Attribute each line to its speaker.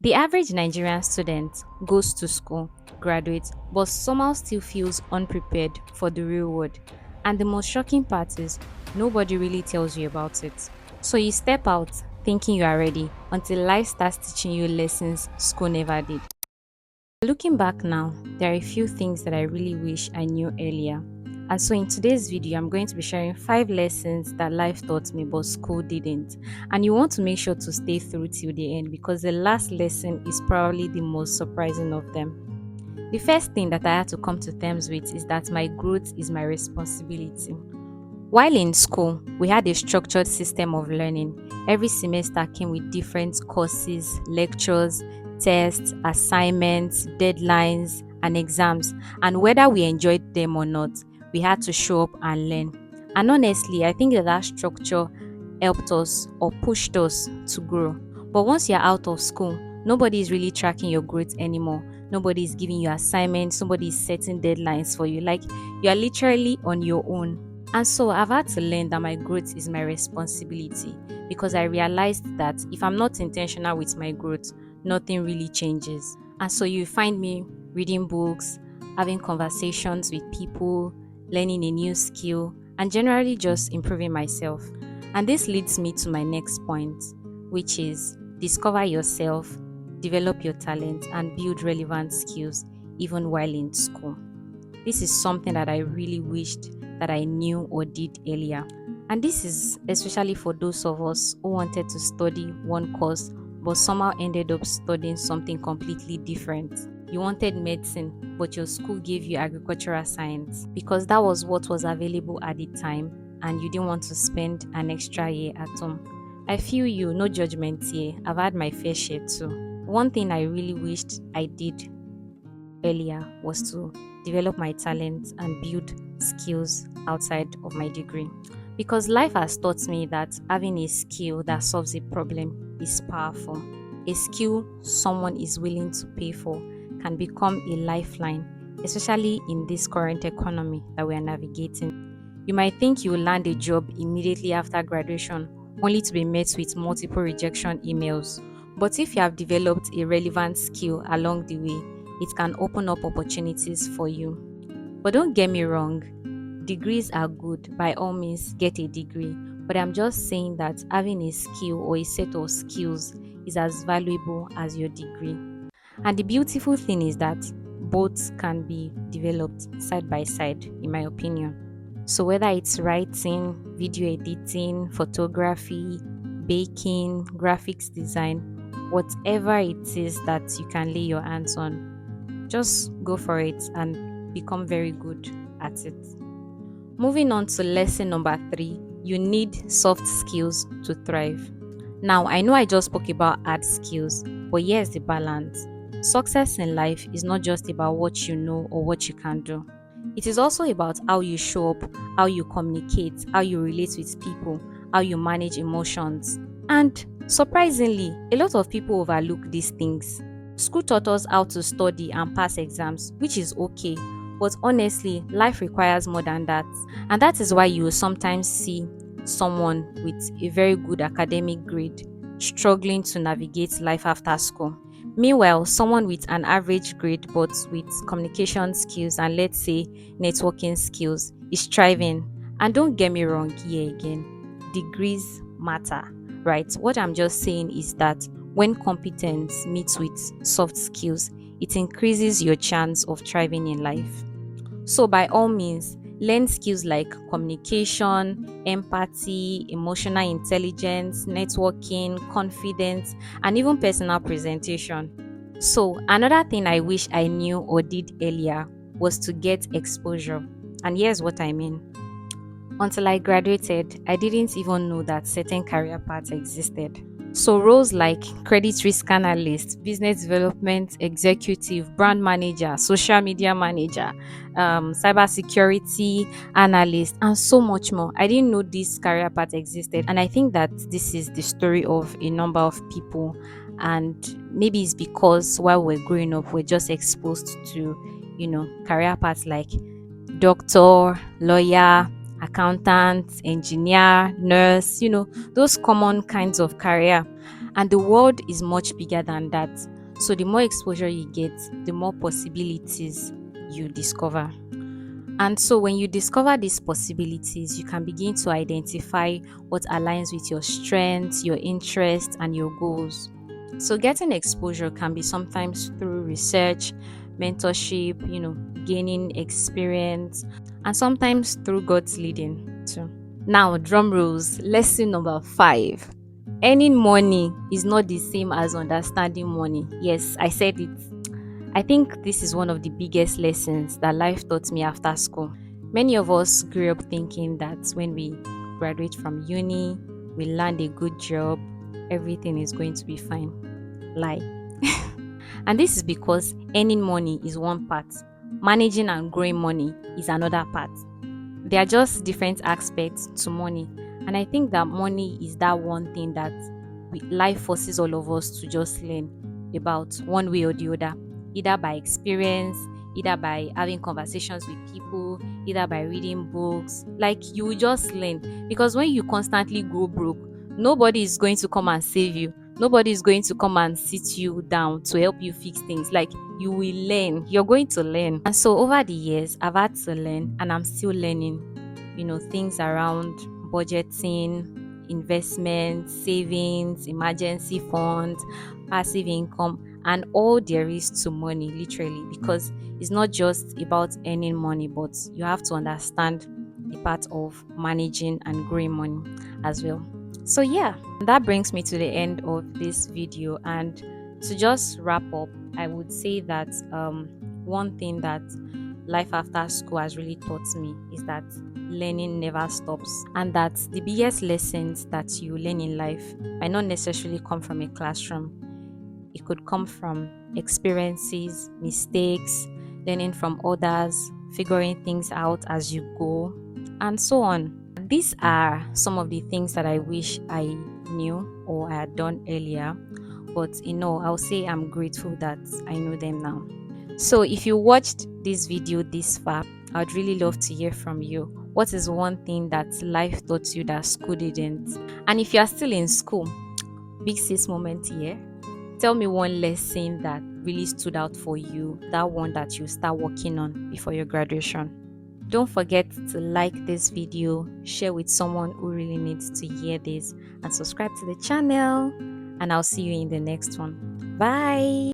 Speaker 1: The average Nigerian student goes to school, graduates, but somehow still feels unprepared for the real world. And the most shocking part is nobody really tells you about it. So you step out thinking you are ready until life starts teaching you lessons school never did. Looking back now, there are a few things that I really wish I knew earlier. And so in today's video, I'm going to be sharing 5 lessons that life taught me but school didn't. And you want to make sure to stay through till the end because the last lesson is probably the most surprising of them. The first thing that I had to come to terms with is that my growth is my responsibility. While in school, we had a structured system of learning. Every semester came with different courses, lectures, tests, assignments, deadlines, and exams. And whether we enjoyed them or not, we had to show up and learn. And honestly, I think that structure helped us or pushed us to grow. But once you're out of school, nobody is really tracking your growth anymore. Nobody is giving you assignments, nobody is setting deadlines for you. Like you are literally on your own. And so I've had to learn that my growth is my responsibility because I realized that if I'm not intentional with my growth, nothing really changes. And so you find me reading books, having conversations with people, learning a new skill, and generally just improving myself. And this leads me to my next point, which is discover yourself, develop your talent, and build relevant skills even while in school. This is something that I really wished that I knew or did earlier. And this is especially for those of us who wanted to study one course but somehow ended up studying something completely different. You wanted medicine, but your school gave you agricultural science because that was what was available at the time and you didn't want to spend an extra year at home. I feel you, no judgment here. I've had my fair share too. One thing I really wished I did earlier was to develop my talents and build skills outside of my degree. Because life has taught me that having a skill that solves a problem is powerful. A skill someone is willing to pay for can become a lifeline, especially in this current economy that we are navigating. You might think you will land a job immediately after graduation, only to be met with multiple rejection emails. But if you have developed a relevant skill along the way, it can open up opportunities for you. But don't get me wrong, degrees are good. By all means, get a degree. But I'm just saying that having a skill or a set of skills is as valuable as your degree. And the beautiful thing is that both can be developed side by side, in my opinion. So whether it's writing, video editing, photography, baking, graphics design, whatever it is that you can lay your hands on, just go for it and become very good at it. Moving on to lesson number 3, you need soft skills to thrive. Now, I know I just spoke about hard skills, but here's the balance. Success in life is not just about what you know or what you can do. It is also about how you show up, how you communicate, how you relate with people, how you manage emotions. And surprisingly, a lot of people overlook these things. School taught us how to study and pass exams, which is okay. But honestly, life requires more than that. And that is why you will sometimes see someone with a very good academic grade struggling to navigate life after school. Meanwhile, someone with an average grade but with communication skills and let's say networking skills is striving. And don't get me wrong here again, degrees matter, right? What I'm just saying is that when competence meets with soft skills, it increases your chance of thriving in life. So by all means, learn skills like communication, empathy, emotional intelligence, networking, confidence, and even personal presentation. So another thing I wish I knew or did earlier was to get exposure. And here's what I mean. Until I graduated, I didn't even know that certain career paths existed. So roles like credit risk analyst, business development executive, brand manager, social media manager, cybersecurity analyst, and so much more. I didn't know this career path existed, and I think that this is the story of a number of people. And maybe it's because while we're growing up, we're just exposed to, career paths like doctor, lawyer, accountant, engineer, nurse, those common kinds of career. And the world is much bigger than that. So the more exposure you get, the more possibilities you discover. And so when you discover these possibilities, you can begin to identify what aligns with your strengths, your interests, and your goals. So getting exposure can be sometimes through research, mentorship, gaining experience, and sometimes through God's leading too. Now, drum rolls, lesson number 5. Earning money is not the same as understanding money. Yes, I said it. I think this is one of the biggest lessons that life taught me after school. Many of us grew up thinking that when we graduate from uni, we land a good job, everything is going to be fine. Lie. And this is because earning money is one part, managing and growing money is another part. They are just different aspects to money. And I think that money is that one thing that life forces all of us to just learn about one way or the other, either by experience, either by having conversations with people, either by reading books. Like you will just learn because when you constantly go broke, nobody is going to come and save you. Nobody is going to come and sit you down to help you fix things. Like you will learn, you're going to learn. And so over the years, I've had to learn and I'm still learning, things around budgeting, investment, savings, emergency funds, passive income, and all there is to money, literally, because it's not just about earning money, but you have to understand the part of managing and growing money as well. So, yeah, that brings me to the end of this video. And to just wrap up, I would say that one thing that life after school has really taught me is that learning never stops, and that the biggest lessons that you learn in life might not necessarily come from a classroom. It could come from experiences, mistakes, learning from others, figuring things out as you go, and so on. These are some of the things that I wish I knew or I had done earlier, but I'll say I'm grateful that I know them now. So, if you watched this video this far, I'd really love to hear from you. What is one thing that life taught you that school didn't? And if you are still in school, big sis moment here. Tell me one lesson that really stood out for you, that one that you start working on before your graduation. Don't forget to like this video, share with someone who really needs to hear this, and subscribe to the channel. And I'll see you in the next one. Bye.